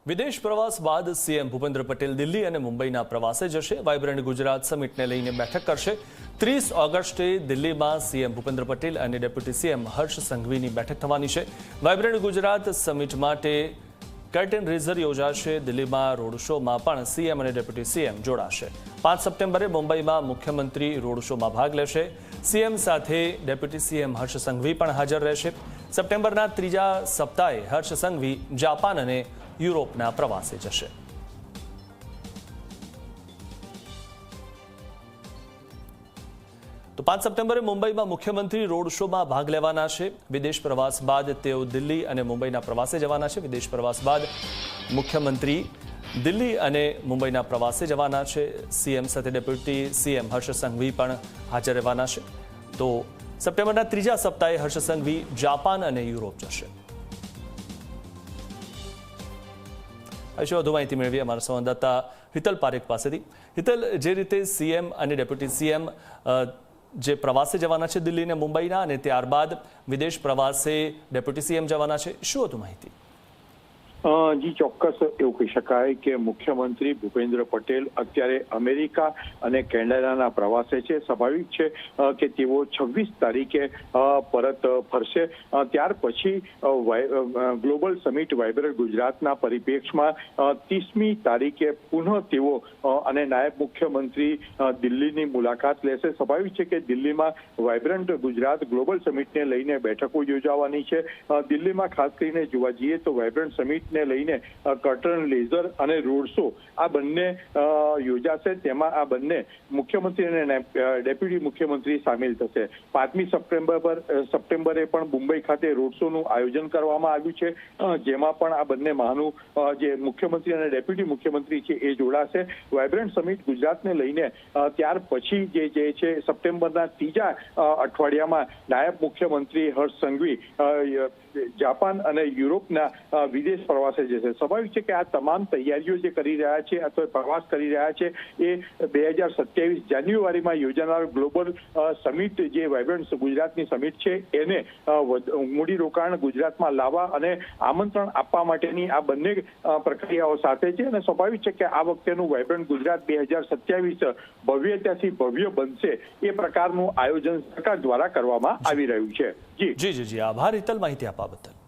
વિદેશ પ્રવાસ બાદ સીએમ ભૂપેન્દ્ર પટેલ દિલ્હી અને મુંબઈના પ્રવાસે જશે। વાઇબ્રન્ટ ગુજરાત સમિટને લઈને બેઠક કરશે। 30 ઓગસ્ટે દિલ્હીમાં સીએમ ભૂપેન્દ્ર પટેલ અને ડેપ્યુટી સીએમ હર્ષ સંઘવીની બેઠક થવાની છે। વાઇબ્રન્ટ ગુજરાત સમિટ માટે કર્ટેન રેઝર યોજાશે। દિલ્હીમાં રોડ શોમાં પણ સીએમ અને ડેપ્યુટી સીએમ જોડાશે। 5 સપ્ટેમ્બરે મુંબઈમાં મુખ્યમંત્રી રોડ શોમાં ભાગ લેશે। સીએમ સાથે ડેપ્યુટી સીએમ હર્ષ સંઘવી પણ હાજર રહેશે। સપ્ટેમ્બરના ત્રીજા સપ્તાહે હર્ષ સંઘવી જાપાન અને યુરોપના પ્રવાસે જશે। તો 5 સપ્ટેમ્બરે મુંબઈમાં મુખ્યમંત્રી રોડ શોમાં ભાગ લેવાના છે। વિદેશ પ્રવાસ બાદ તેઓ દિલ્હી અને મુંબઈના પ્રવાસે જવાના છે। વિદેશ પ્રવાસ બાદ મુખ્યમંત્રી દિલ્હી અને મુંબઈના પ્રવાસે જવાના છે। સીએમ સાથે ડેપ્યુટી સીએમ હર્ષ સંઘવી પણ હાજર રહેવાના છે। તો સપ્ટેમ્બરના ત્રીજા સપ્તાહે હર્ષ સંઘવી જાપાન અને યુરોપ જશે। વિશે વધુ માહિતી મેળવી અમારા સંવાદદાતા હિતલ પારેખ પાસેથી। હિતલ, જે રીતે સીએમ અને ડેપ્યુટી સીએમ જે પ્રવાસે જવાના છે દિલ્હી અને મુંબઈના, અને ત્યારબાદ વિદેશ પ્રવાસે ડેપ્યુટી સીએમ જવાના છે, શું હતું માહિતી? જી ચોક્કસ એવું કહી શકાય કે મુખ્યમંત્રી ભૂપેન્દ્ર પટેલ અત્યારે અમેરિકા અને કેનેડાના પ્રવાસે છે। સ્વાભાવિક છે કે તેઓ 26 તારીખે પરત ફરશે। ત્યાર પછી ગ્લોબલ સમિટ વાઇબ્રન્ટ ગુજરાતના પરિપ્રેક્ષમાં 30મી તારીખે પુનઃ તેઓ અને નાયબ મુખ્યમંત્રી દિલ્હીની મુલાકાત લેશે। સ્વાભાવિક છે કે દિલ્હીમાં વાઇબ્રન્ટ ગુજરાત ગ્લોબલ સમિટને લઈને બેઠકો યોજાવાની છે। દિલ્હીમાં ખાસ કરીને જોવા જઈએ તો વાઇબ્રન્ટ સમિટ ને લઈને કર્ટન લેઝર અને રોડ શો આ બંને યોજાશે। તેમાં આ બંને મુખ્યમંત્રી અને ડેપ્યુટી મુખ્યમંત્રી સામેલ થશે। 5મી સપ્ટેમ્બરે પણ મુંબઈ ખાતે રોડ શોનું આયોજન કરવામાં આવ્યું છે, જેમાં પણ આ બંને મહાનું જે મુખ્યમંત્રી અને ડેપ્યુટી મુખ્યમંત્રી છે એ જોડાશે। વાઇબ્રન્ટ સમિટ ગુજરાતને લઈને ત્યાર પછી જે છે સપ્ટેમ્બરના ત્રીજા અઠવાડિયામાં નાયબ મુખ્યમંત્રી હર્ષ સંઘવી જાપાન અને યુરોપના વિદેશ પ્રવાસે જશે। સ્વાભાવિક છે કે આ તમામ તૈયારીઓ જે કરી રહ્યા છે અથવા પ્રવાસ કરી રહ્યા છે એ 2027 જાન્યુઆરીમાં યોજાનાર ગ્લોબલ સમિટ જે વાઇબ્રન્ટ ગુજરાતની સમિટ છે એને મૂડીરોકાણ ગુજરાતમાં લાવવા અને આમંત્રણ આપવા માટેની આ બંને પ્રક્રિયાઓ સાથે છે। અને સ્વાભાવિક છે કે આ વખતેનું વાઇબ્રન્ટ ગુજરાત 2027 ભવ્યતાથી ભવ્ય બનશે એ પ્રકારનું આયોજન સરકાર દ્વારા કરવામાં આવી રહ્યું છે। જી આભાર હિતલ, માહિતી આપવા બદલ।